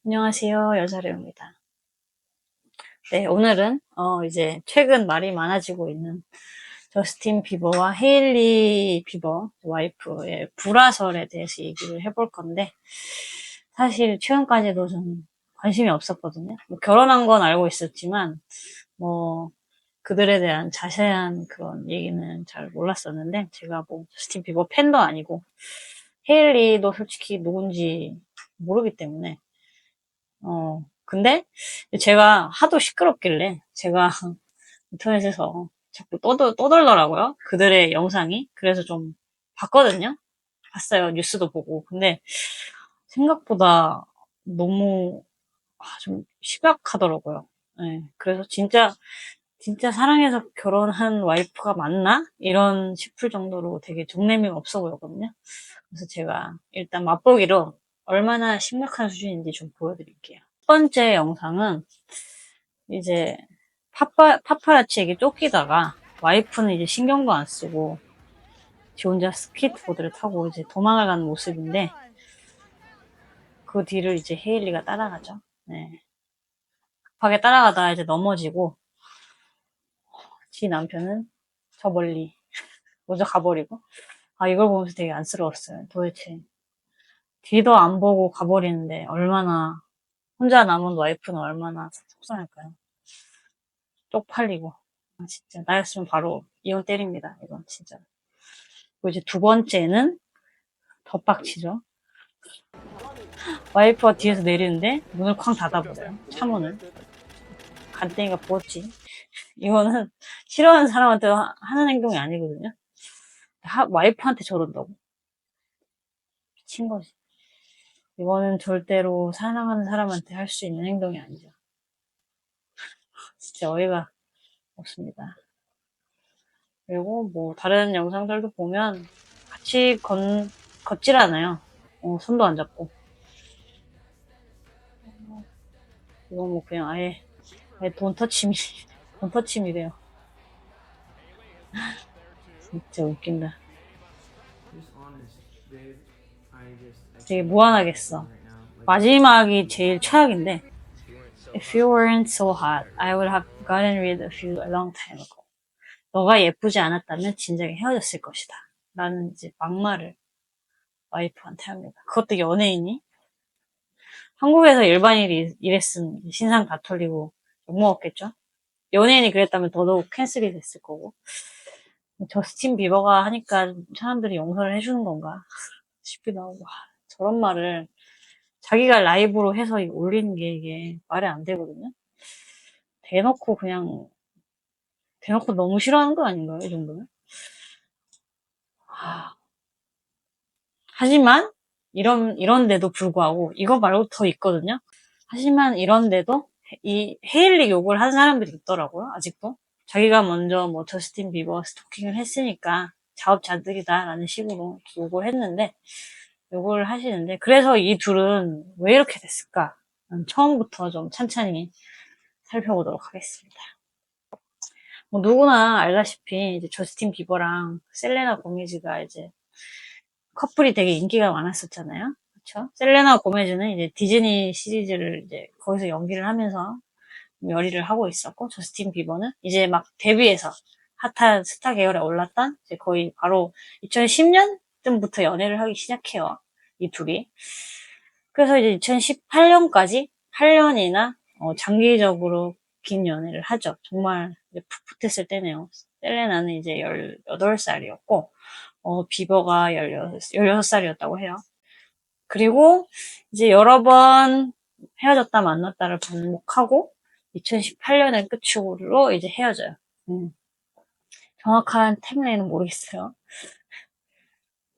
안녕하세요. 여자래입니다. 네, 오늘은 이제 최근 말이 많아지고 있는 저스틴 비버와 헤일리 비버 와이프의 불화설에 대해서 얘기를 해볼 건데, 사실 최근까지도 좀 관심이 없었거든요. 뭐 결혼한 건 알고 있었지만 뭐 그들에 대한 자세한 그런 얘기는 잘 몰랐었는데, 제가 뭐 저스틴 비버 팬도 아니고 헤일리도 솔직히 누군지 모르기 때문에 근데 제가 하도 시끄럽길래 제가 인터넷에서 자꾸 떠돌더라고요. 그들의 영상이. 그래서 좀 봤거든요. 봤어요. 뉴스도 보고. 근데 생각보다 너무 좀 심각하더라고요. 네, 그래서 진짜 사랑해서 결혼한 와이프가 맞나? 이런 싶을 정도로 되게 정내미가 없어 보였거든요. 그래서 제가 일단 맛보기로 얼마나 심각한 수준인지 좀 보여드릴게요. 첫 번째 영상은 이제 파파라치에게 쫓기다가 와이프는 이제 신경도 안 쓰고 지 혼자 스케이트보드를 타고 이제 도망을 가는 모습인데, 그 뒤를 이제 헤일리가 따라가죠. 네. 급하게 따라가다가 이제 넘어지고 지 남편은 저 멀리 먼저 가버리고, 이걸 보면서 되게 안쓰러웠어요. 도대체 뒤도 안 보고 가버리는데 얼마나, 혼자 남은 와이프는 얼마나 속상할까요? 쪽팔리고. 진짜 나였으면 바로 이혼 때립니다. 이건 진짜. 그리고 이제 두 번째는 더 빡치죠. 와이프가 뒤에서 내리는데 문을 쾅 닫아버려요. 차문을. 간땡이가 부었지. 이거는 싫어하는 사람한테 하는 행동이 아니거든요. 와이프한테 저런다고. 미친 거지. 이거는 절대로 사랑하는 사람한테 할 수 있는 행동이 아니죠. 진짜 어이가 없습니다. 그리고 뭐 다른 영상들도 보면 같이 걷질 않아요. 손도 안 잡고. 이거 뭐 그냥 아예 돈터침이, 돈터침이래요. 진짜 웃긴다. 되게 무한하겠어. 마지막이 제일 최악인데, If you weren't so hot, I would have gotten rid of you a long time ago. 너가 예쁘지 않았다면 진작에 헤어졌을 것이다. 라는 이제 막말을 와이프한테 합니다. 그것도 연예인이? 한국에서 일반인이 이랬으면 신상 다 털리고 욕먹었겠죠? 연예인이 그랬다면 더더욱 캔슬이 됐을 거고. 저스틴 비버가 하니까 사람들이 용서를 해주는 건가 싶기도 하고. 저런 말을 자기가 라이브로 해서 올리는 게 이게 말이 안 되거든요. 대놓고 그냥 대놓고 너무 싫어하는 거 아닌가요? 이 정도면? 하지만 이런데도 불구하고 이거 말고 더 있거든요. 하지만 이런데도 이 헤일리 욕을 한 사람들이 있더라고요. 아직도 자기가 먼저 뭐 저스틴 비버 스토킹을 했으니까 자업자득이다라는 식으로 욕을 했는데, 욕을 하시는데, 그래서 이 둘은 왜 이렇게 됐을까? 처음부터 좀 찬찬히 살펴보도록 하겠습니다. 뭐 누구나 알다시피 이제 저스틴 비버랑 셀레나 고메즈가 이제 커플이 되게 인기가 많았었잖아요. 그렇죠? 셀레나 고메즈는 이제 디즈니 시리즈를 이제 거기서 연기를 하면서 열의를 하고 있었고, 저스틴 비버는 이제 막 데뷔해서 핫한 스타 계열에 올랐던 이제 거의 바로 2010년쯤부터 연애를 하기 시작해요. 이 둘이. 그래서 이제 2018년까지 8년이나 장기적으로 긴 연애를 하죠. 정말 풋풋했을 때네요. 셀레나는 이제 18살이었고, 비버가 16살이었다고 해요. 그리고 이제 여러 번 헤어졌다 만났다를 반복하고 2018년을 끝으로 이제 헤어져요. 정확한 타임라인은 모르겠어요.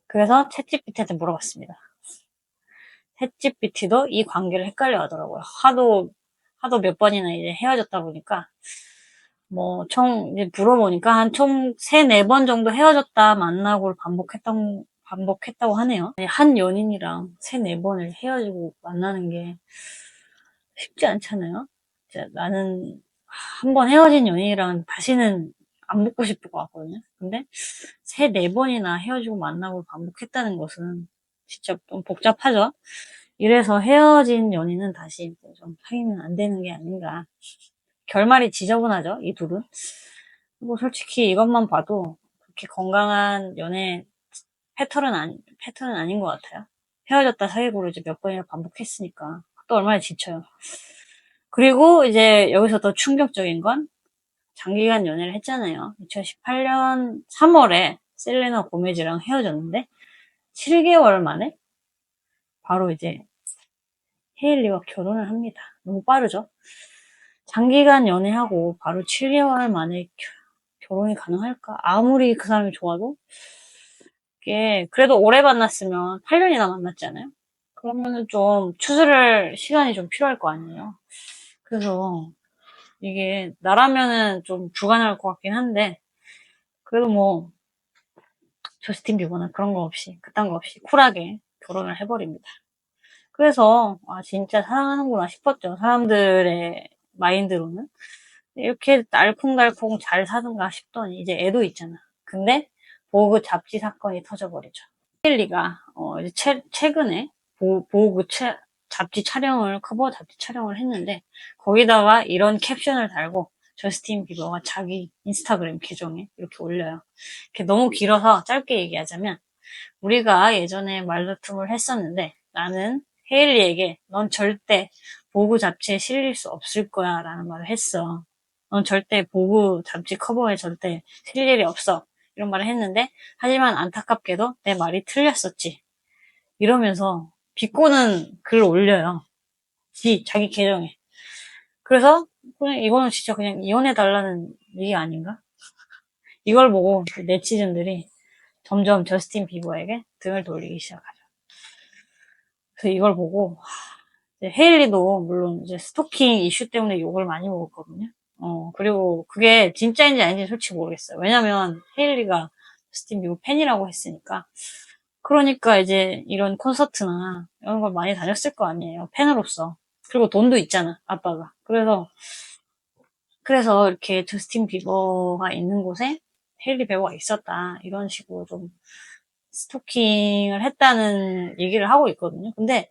그래서 챗GPT한테 물어봤습니다. 챗GPT도 이 관계를 헷갈려 하더라고요. 하도 몇 번이나 이제 헤어졌다 보니까, 뭐, 이제 물어보니까 총 3, 4번 정도 헤어졌다 만나고 반복했다고 하네요. 한 연인이랑 3, 4번을 헤어지고 만나는 게 쉽지 않잖아요. 나는 한 번 헤어진 연인이랑 다시는 안 붙고 싶을 것 같거든요. 근데 3, 4번이나 헤어지고 만나고 반복했다는 것은 진짜 좀 복잡하죠. 이래서 헤어진 연인은 다시 좀 사귀면 안 되는 게 아닌가. 결말이 지저분하죠, 이 둘은. 뭐 솔직히 이것만 봐도 그렇게 건강한 연애 패턴은 아닌 것 같아요. 헤어졌다 사귀고 이제 몇 번이나 반복했으니까 또 얼마나 지쳐요. 그리고 이제 여기서 더 충격적인 건 장기간 연애를 했잖아요. 2018년 3월에 셀레나 고메즈랑 헤어졌는데 7개월 만에 바로 이제 헤일리와 결혼을 합니다. 너무 빠르죠? 장기간 연애하고 바로 7개월 만에 결혼이 가능할까? 아무리 그 사람이 좋아도 이게 그래도 오래 만났으면 8년이나 만났잖아요. 그러면은 좀 추스를 시간이 좀 필요할 거 아니에요. 그래서 이게 나라면은 좀 불가능할 것 같긴 한데 그래도 뭐 저스틴 비버는 그런 거 없이 그딴 거 없이 쿨하게 결혼을 해버립니다. 그래서 아 진짜 사랑하는구나 싶었죠. 사람들의 마인드로는 이렇게 알콩달콩 잘 사는가 싶더니 이제 애도 있잖아. 근데 보그 잡지 사건이 터져버리죠. 힐리가 이제 최근에 보그 잡지 촬영을 커버 잡지 촬영을 했는데 거기다가 이런 캡션을 달고 저스틴 비버가 자기 인스타그램 계정에 이렇게 올려요. 이렇게 너무 길어서 짧게 얘기하자면 우리가 예전에 말다툼을 했었는데 나는 헤일리에게 넌 절대 보그 잡지에 실릴 수 없을 거야 라는 말을 했어. 넌 절대 보그 잡지 커버에 절대 실릴 일이 없어. 이런 말을 했는데 하지만 안타깝게도 내 말이 틀렸었지. 이러면서 비꼬는 글을 올려요. 자기 계정에. 그래서 그냥 이거는 진짜 그냥 이혼해달라는 얘기 아닌가? 이걸 보고 네티즌들이 점점 저스틴 비버에게 등을 돌리기 시작하죠. 그래서 이걸 보고 헤일리도 물론 이제 스토킹 이슈 때문에 욕을 많이 먹었거든요. 그리고 그게 진짜인지 아닌지 솔직히 모르겠어요. 왜냐면 헤일리가 저스틴 비버 팬이라고 했으니까. 그러니까 이제 이런 콘서트나 이런 걸 많이 다녔을 거 아니에요. 팬으로서. 그리고 돈도 있잖아, 아빠가. 그래서 이렇게 저스틴 비버가 있는 곳에 헤일리 베버가 있었다. 이런 식으로 좀 스토킹을 했다는 얘기를 하고 있거든요. 근데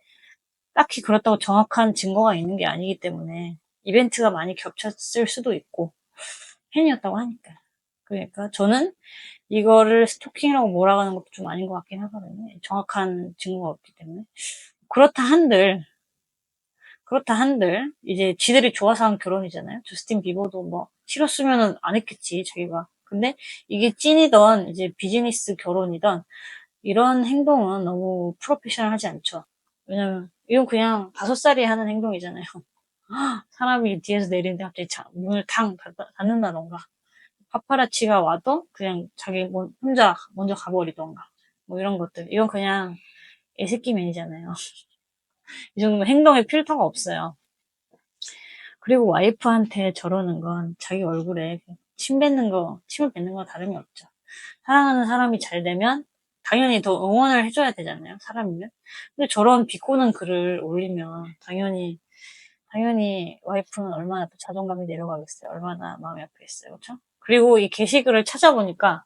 딱히 그렇다고 정확한 증거가 있는 게 아니기 때문에 이벤트가 많이 겹쳤을 수도 있고 팬이었다고 하니까. 그러니까 저는 이거를 스토킹이라고 몰아가는 것도 좀 아닌 것 같긴 하거든요. 정확한 증거가 없기 때문에. 그렇다 한들 이제 지들이 좋아서 한 결혼이잖아요. 저스틴 비버도 뭐 싫었으면은 안 했겠지 자기가. 근데 이게 찐이던 이제 비즈니스 결혼이던 이런 행동은 너무 프로페셔널하지 않죠. 왜냐면 이건 그냥 5살이 하는 행동이잖아요. 사람이 뒤에서 내리는데 갑자기 문을 탕 닫는다던가 파파라치가 와도 그냥 자기 혼자 먼저 가버리던가 뭐 이런 것들. 이건 그냥 애새끼맨이잖아요. 이 정도면 행동에 필터가 없어요. 그리고 와이프한테 저러는 건 자기 얼굴에 침을 뱉는 거 다름이 없죠. 사랑하는 사람이 잘 되면 당연히 더 응원을 해줘야 되잖아요. 사람이면. 근데 저런 비꼬는 글을 올리면 당연히 와이프는 얼마나 또 자존감이 내려가겠어요. 얼마나 마음이 아프겠어요. 그렇죠? 그리고 이 게시글을 찾아보니까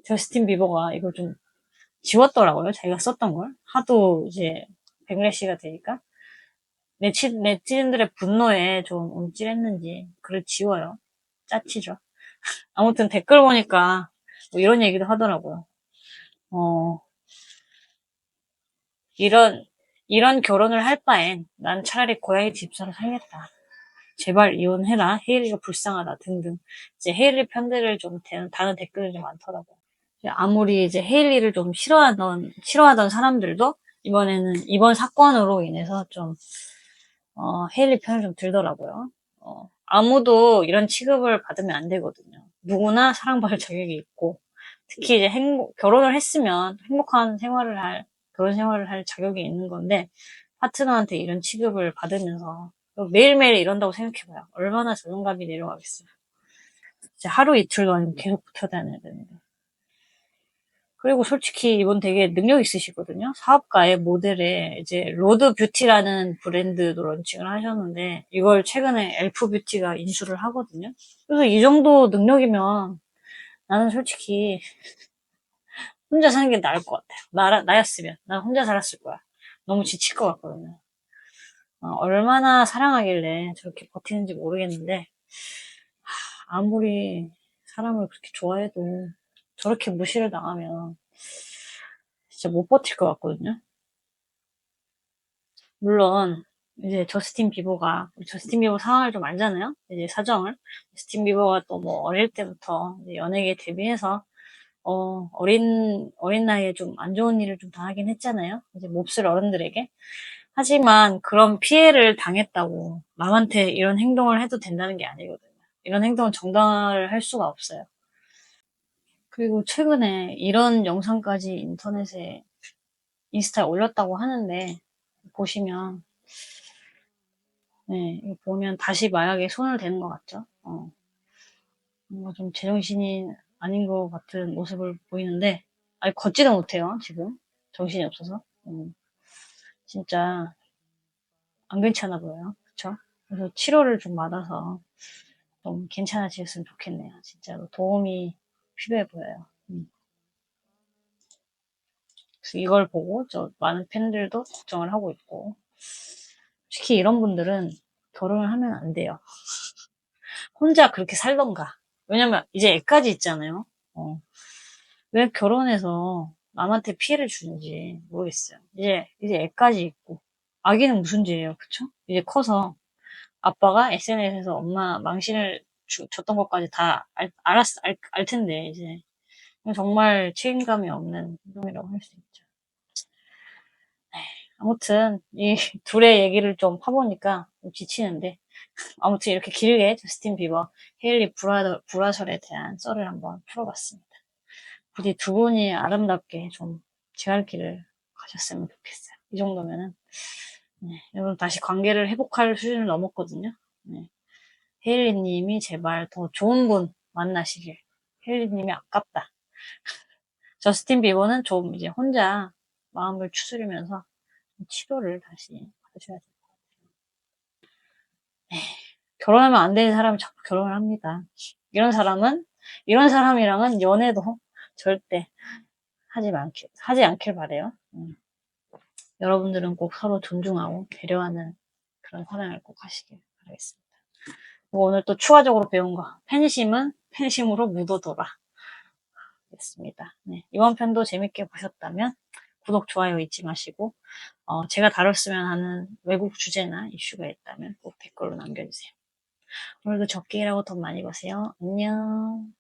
저스틴 비버가 이걸 좀 지웠더라고요. 자기가 썼던 걸. 하도 이제 백래시가 되니까. 네티즌들의 분노에 좀 움찔했는지 글을 지워요. 짜치죠. 아무튼 댓글 보니까 뭐 이런 얘기도 하더라고요. 어, 이런 결혼을 할 바엔 난 차라리 고양이 집사로 살겠다. 제발 이혼해라. 헤일리가 불쌍하다. 등등. 이제 헤일리 편들을 좀 다는 댓글이 좀 많더라고요. 아무리 이제 헤일리를 좀 싫어하던 사람들도 이번 사건으로 인해서 좀, 헤일리 편을 좀 들더라고요. 아무도 이런 취급을 받으면 안 되거든요. 누구나 사랑받을 자격이 있고, 특히 이제 결혼을 했으면 결혼 생활을 할 자격이 있는 건데, 파트너한테 이런 취급을 받으면서 매일매일 이런다고 생각해봐요. 얼마나 자존감이 내려가겠어요. 이제 하루 이틀도 아니고 계속 붙어다녀야 되는데. 그리고 솔직히 이분 되게 능력 있으시거든요. 사업가의 모델에 이제 로드 뷰티라는 브랜드도 런칭을 하셨는데 이걸 최근에 엘프 뷰티가 인수를 하거든요. 그래서 이 정도 능력이면 나는 솔직히 혼자 사는 게 나을 것 같아요. 나였으면 난 혼자 살았을 거야. 너무 지칠 것 같거든요. 얼마나 사랑하길래 저렇게 버티는지 모르겠는데, 아무리 사람을 그렇게 좋아해도 저렇게 무시를 당하면 진짜 못 버틸 것 같거든요. 물론 이제 저스틴 비버 상황을 좀 알잖아요. 이제 사정을. 저스틴 비버가 또 뭐 어릴 때부터 이제 연예계에 데뷔해서 어린 나이에 좀 안 좋은 일을 좀 당하긴 했잖아요. 이제 몹쓸 어른들에게. 하지만 그런 피해를 당했다고 남한테 이런 행동을 해도 된다는 게 아니거든요. 이런 행동은 정당화를 할 수가 없어요. 그리고 최근에 이런 영상까지 인스타에 올렸다고 하는데, 보시면, 네, 이거 보면 다시 마약에 손을 대는 것 같죠? 뭔가 좀 제정신이 아닌 것 같은 모습을 보이는데, 아니, 걷지도 못해요, 지금. 정신이 없어서. 진짜 안 괜찮아 보여요. 그쵸? 그래서 치료를 좀 받아서 좀 괜찮아지셨으면 좋겠네요. 진짜로 도움이 필요해 보여요. 그래서 이걸 보고 저 많은 팬들도 걱정을 하고 있고, 특히 이런 분들은 결혼을 하면 안 돼요. 혼자 그렇게 살던가. 왜냐면 이제 애까지 있잖아요. 왜 결혼해서 남한테 피해를 주는지 모르겠어요. 이제 애까지 있고. 아기는 무슨 죄예요, 그쵸? 이제 커서 아빠가 SNS에서 엄마 망신을 줬던 것까지 다 알 텐데, 이제. 정말 책임감이 없는 행동이라고 할 수 있죠. 아무튼, 이 둘의 얘기를 좀 파보니까 좀 지치는데, 아무튼 이렇게 길게 저스틴 비버, 헤일리 브라설에 대한 썰을 한번 풀어봤습니다. 부디 두 분이 아름답게 좀 제갈 길을 가셨으면 좋겠어요. 이 정도면은, 네, 여러분 다시 관계를 회복할 수준을 넘었거든요. 네, 헤일리 님이 제발 더 좋은 분 만나시길. 헤일리 님이 아깝다. 저스틴 비버는 좀 이제 혼자 마음을 추스리면서 치료를 다시 받으셔야 돼요. 결혼하면 안 되는 사람이 자꾸 결혼을 합니다. 이런 사람이랑은 연애도 절대 하지 않길 바래요. 여러분들은 꼭 서로 존중하고 배려하는 그런 사랑을 꼭 하시길 바라겠습니다. 오늘 또 추가적으로 배운 거, 팬심은 팬심으로 묻어둬라. 겠습니다. 네, 이번 편도 재밌게 보셨다면 구독, 좋아요 잊지 마시고, 제가 다뤘으면 하는 외국 주제나 이슈가 있다면 꼭 댓글로 남겨주세요. 오늘도 적게 일하고 돈 많이 버세요. 안녕.